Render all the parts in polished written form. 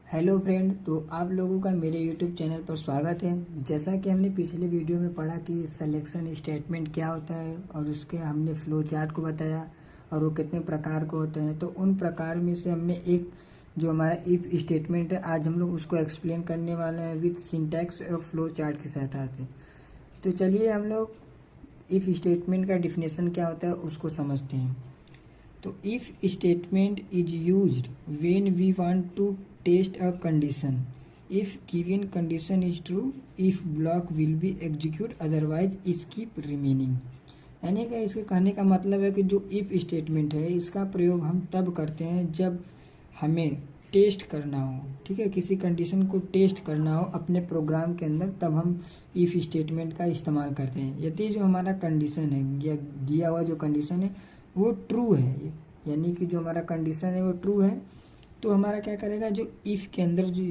Hello friend, तो आप लोगों का मेरे यूट्यूब चैनल पर स्वागत है। जैसा कि हमने पिछले वीडियो में पढ़ा कि सिलेक्शन स्टेटमेंट क्या होता है और उसके हमने फ्लो चार्ट को बताया और वो कितने प्रकार को होते हैं। तो उन प्रकार में से हमने एक जो हमारा इफ़ स्टेटमेंट है, आज हम लोग उसको एक्सप्लेन करने वाले हैं विथ सिंटैक्स और फ्लो चार्ट की सहायता से। तो चलिए हम लोग इफ़ स्टेटमेंट का डिफिनेशन क्या होता है उसको समझते हैं। तो if statement is used when we want to test a condition. If given condition is true, if block will be execute, otherwise skip remaining. यानी कि इसके कहने का मतलब है कि जो इफ स्टेटमेंट है इसका प्रयोग हम तब करते हैं जब हमें टेस्ट करना हो, ठीक है, किसी कंडीशन को टेस्ट करना हो अपने प्रोग्राम के अंदर, तब हम इफ स्टेटमेंट का इस्तेमाल करते हैं। यदि जो हमारा कंडीशन है या दिया हुआ जो कंडीशन है वो ट्रू है, यानी कि जो हमारा कंडीशन है वो ट्रू है, तो हमारा क्या करेगा, जो इफ़ के अंदर जो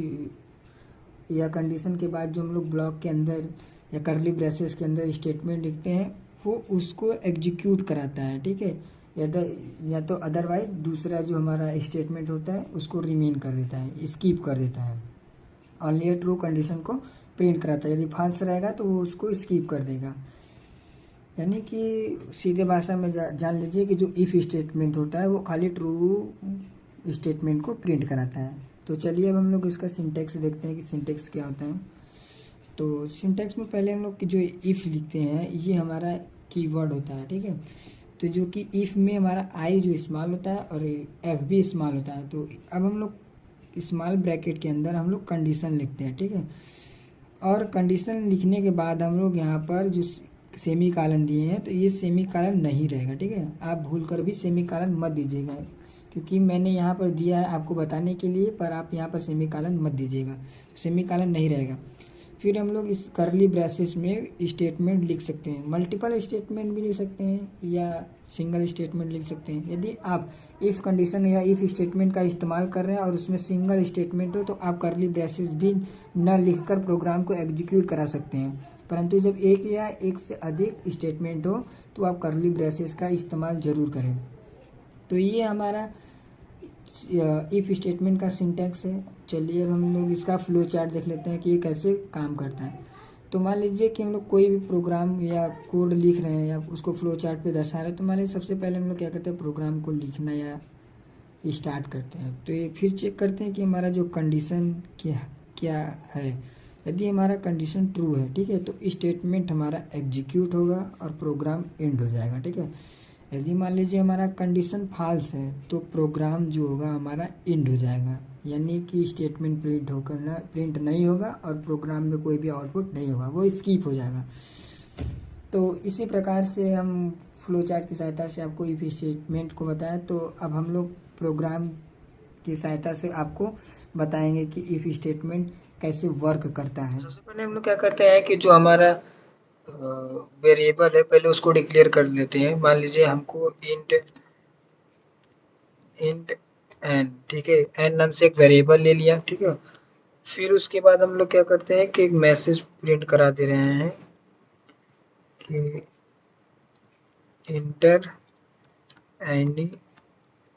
या कंडीशन के बाद जो हम लोग ब्लॉक के अंदर या करली ब्रेसेस के अंदर स्टेटमेंट लिखते हैं वो उसको एग्जीक्यूट कराता है, ठीक है। या तो अदरवाइज दूसरा जो हमारा स्टेटमेंट होता है उसको रिमेन कर देता है, स्कीप कर देता है। ओनली ट्रू कंडीशन को प्रिंट कराता है, यदि फॉल्स रहेगा तो वो उसको स्कीप कर देगा। यानी कि सीधे भाषा में जान लीजिए कि जो इफ़ स्टेटमेंट होता है वो खाली ट्रू स्टेटमेंट को प्रिंट कराता है। तो चलिए अब हम लोग इसका सिंटेक्स देखते हैं कि सिंटेक्स क्या होता है। तो सिंटेक्स में पहले हम लोग जो इफ़ लिखते हैं ये हमारा कीवर्ड होता है, ठीक है। तो जो कि इफ़ में हमारा आई जो स्मॉल होता है और एफ भी स्मॉल होता है। तो अब हम लोग स्मॉल ब्रैकेट के अंदर हम लोग कंडीशन लिखते हैं, ठीक है। और कंडीशन लिखने के बाद हम लोग यहाँ पर जो सेमी कालन दिए हैं तो ये सेमी कालन नहीं रहेगा, ठीक है। आप भूल कर भी सेमी कालन मत दीजिएगा, क्योंकि मैंने यहाँ पर दिया है आपको बताने के लिए, पर आप यहाँ पर सेमी कालन मत दीजिएगा, सेमी कालन नहीं रहेगा। फिर हम लोग इस करली ब्रेसेस में स्टेटमेंट लिख सकते हैं, मल्टीपल स्टेटमेंट भी लिख सकते हैं या सिंगल स्टेटमेंट लिख सकते हैं। यदि आप इफ़ कंडीशन या इफ़ स्टेटमेंट का इस्तेमाल कर रहे हैं और उसमें सिंगल स्टेटमेंट हो तो आप करली ब्रेसेस भी न लिखकर प्रोग्राम को एग्जीक्यूट करा सकते हैं। परंतु जब एक या एक से अधिक स्टेटमेंट हो तो आप करली ब्रेसेस का इस्तेमाल ज़रूर करें। तो ये हमारा इफ़ स्टेटमेंट का सिंटैक्स है। चलिए अब हम लोग इसका फ्लो चार्ट देख लेते हैं कि ये कैसे काम करता है। तो मान लीजिए कि हम लोग कोई भी प्रोग्राम या कोड लिख रहे हैं या उसको फ्लो चार्ट पे दर्शा रहे हैं, तो मान लीजिए सबसे पहले हम लोग क्या करते हैं, प्रोग्राम को लिखना या स्टार्ट करते हैं। तो ये फिर चेक करते हैं कि हमारा जो कंडीशन क्या क्या है। यदि हमारा कंडीशन ट्रू है, ठीक है, तो स्टेटमेंट हमारा एग्जीक्यूट होगा और प्रोग्राम एंड हो जाएगा, ठीक है। यदि मान लीजिए हमारा कंडीशन फॉल्स है तो प्रोग्राम जो होगा हमारा एंड हो जाएगा, यानी कि स्टेटमेंट प्रिंट नहीं होगा और प्रोग्राम में कोई भी आउटपुट नहीं होगा, वो स्किप हो जाएगा। तो इसी प्रकार से हम फ्लो चार्ट की सहायता से आपको इफ स्टेटमेंट को बताया। तो अब हम लोग प्रोग्राम की सहायता से आपको बताएंगे कि इफ स्टेटमेंट कैसे वर्क करता है। सबसे पहले हम लोग क्या करते हैं कि जो हमारा वेरिएबल है पहले उसको डिक्लेयर कर लेते हैं। मान लीजिए हमको इंट इंट एन, ठीक है, एन नाम से एक वेरिएबल ले लिया, ठीक है। फिर उसके बाद हम लोग क्या करते हैं कि एक मैसेज प्रिंट करा दे रहे हैं कि इंटर एनी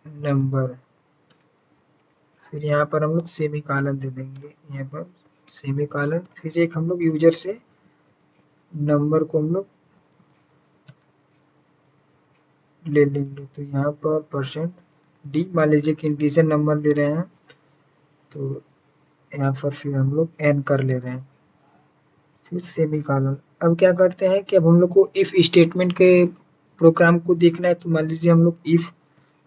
नंबर। फिर यहाँ पर हम लोग सेमी कॉलन दे देंगे, यहाँ पर सेमी कॉलन। फिर एक हम लोग यूजर से नंबर को हम लोग ले लेंगे, तो यहाँ पर परसेंट डी, मान लीजिए कि इंटीजर नंबर ले रहे हैं तो यहाँ पर फिर हम लोग एन कर ले रहे हैं, फिर सेमी कॉलन। अब क्या करते हैं कि अब हम लोग को इफ स्टेटमेंट के प्रोग्राम को देखना है। तो मान लीजिए हम लोग इफ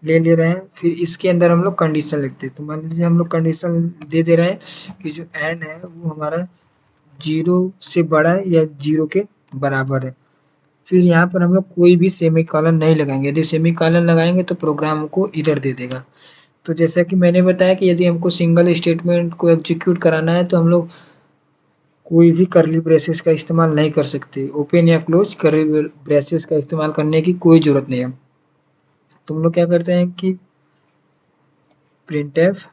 ले रहे हैं, फिर इसके अंदर हम लोग कंडीशन लिखते हैं। तो मान लीजिए हम लोग कंडीशन दे रहे हैं कि जो एन है वो हमारा 0 से बड़ा है या 0 के बराबर है। फिर यहाँ पर हम लोग कोई भी सेमी कॉलन नहीं लगाएंगे, यदि सेमी कॉलन लगाएंगे तो प्रोग्राम को एरर दे देगा। तो जैसा कि मैंने बताया कि यदि हमको सिंगल स्टेटमेंट को एग्जीक्यूट कराना है तो हम लोग कोई भी करली ब्रेसेस का इस्तेमाल नहीं कर सकते, ओपन या क्लोज करली ब्रेसेस का इस्तेमाल करने की कोई ज़रूरत नहीं है। तो हम लोग क्या करते हैं कि प्रिंटफ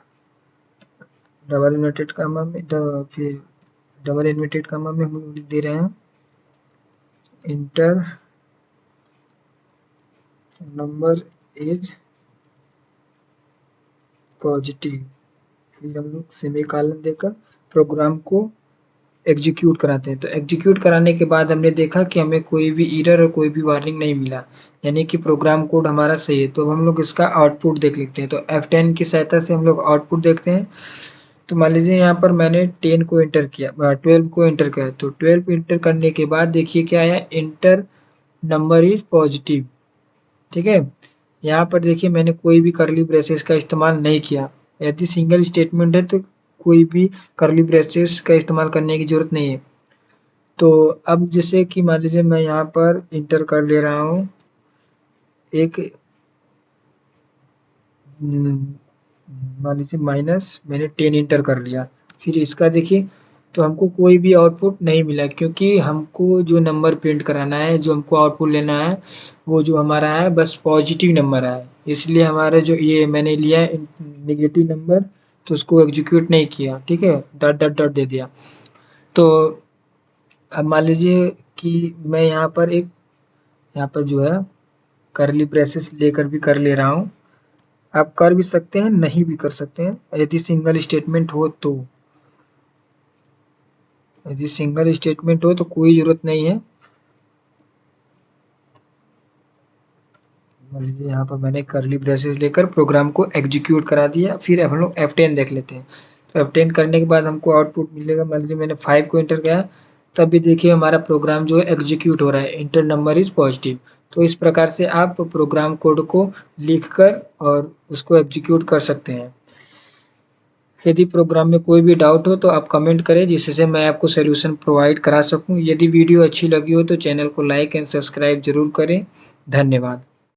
डबल इन्वर्टेड कामा में फिर डबल इन्वर्टेड कामा में हम लोग लिख दे रहे हैं इंटर नंबर इज पॉजिटिव। फिर हम लोग सेमीकोलन देकर प्रोग्राम को एग्जीक्यूट कराते हैं। तो एग्जीक्यूट कराने के बाद हमने देखा कि हमें कोई भी एरर और कोई भी वार्निंग नहीं मिला, यानी कि प्रोग्राम कोड हमारा सही है। तो अब हम लोग इसका आउटपुट देख लेते हैं। तो F10 की सहायता से हम लोग आउटपुट देखते हैं। तो मान लीजिए यहाँ पर मैंने 10 को एंटर किया, 12 को एंटर किया। तो 12 एंटर करने के बाद देखिए क्या आया, इंटर नंबर इज पॉजिटिव। ठीक है, यहाँ पर देखिए मैंने कोई भी कर्ली ब्रेसेस का इस्तेमाल नहीं किया। यदि सिंगल स्टेटमेंट है तो कोई भी कर्ली ब्रेसेस का इस्तेमाल करने की जरूरत नहीं है। तो अब जैसे कि मान लीजिए मैं यहाँ पर इंटर कर ले रहा हूँ एक मान लीजिए माइनस, मैंने 10 इंटर कर लिया। फिर इसका देखिए तो हमको कोई भी आउटपुट नहीं मिला, क्योंकि हमको जो नंबर प्रिंट कराना है, जो हमको आउटपुट लेना है, वो जो हमारा है बस पॉजिटिव नंबर है। इसलिए हमारा जो ये मैंने लिया है नेगेटिव नंबर, तो उसको एग्जीक्यूट नहीं किया। ठीक है, डॉट डॉट डॉट दे दिया। तो अब मान लीजिए कि मैं यहाँ पर जो है कर्ली ब्रेसेस लेकर भी कर ले रहा हूँ। आप कर भी सकते हैं, नहीं भी कर सकते हैं, यदि सिंगल स्टेटमेंट हो तो। यदि सिंगल स्टेटमेंट हो तो कोई ज़रूरत नहीं है। मान लीजिए यहाँ पर मैंने कर्ली ब्रेसेस लेकर प्रोग्राम को एग्जीक्यूट करा दिया। फिर अब हम लोग F10 देख लेते हैं। तो F10 करने के बाद हमको आउटपुट मिलेगा। मान लीजिए मैंने 5 को एंटर किया, तब भी देखिए हमारा प्रोग्राम जो है एग्जीक्यूट हो रहा है, इंटर नंबर इज पॉजिटिव। तो इस प्रकार से आप प्रोग्राम कोड को लिखकर और उसको एग्जीक्यूट कर सकते हैं। यदि प्रोग्राम में कोई भी डाउट हो तो आप कमेंट करें, जिससे मैं आपको सॉल्यूशन प्रोवाइड करा सकूं। यदि वीडियो अच्छी लगी हो तो चैनल को लाइक एंड सब्सक्राइब जरूर करें। धन्यवाद।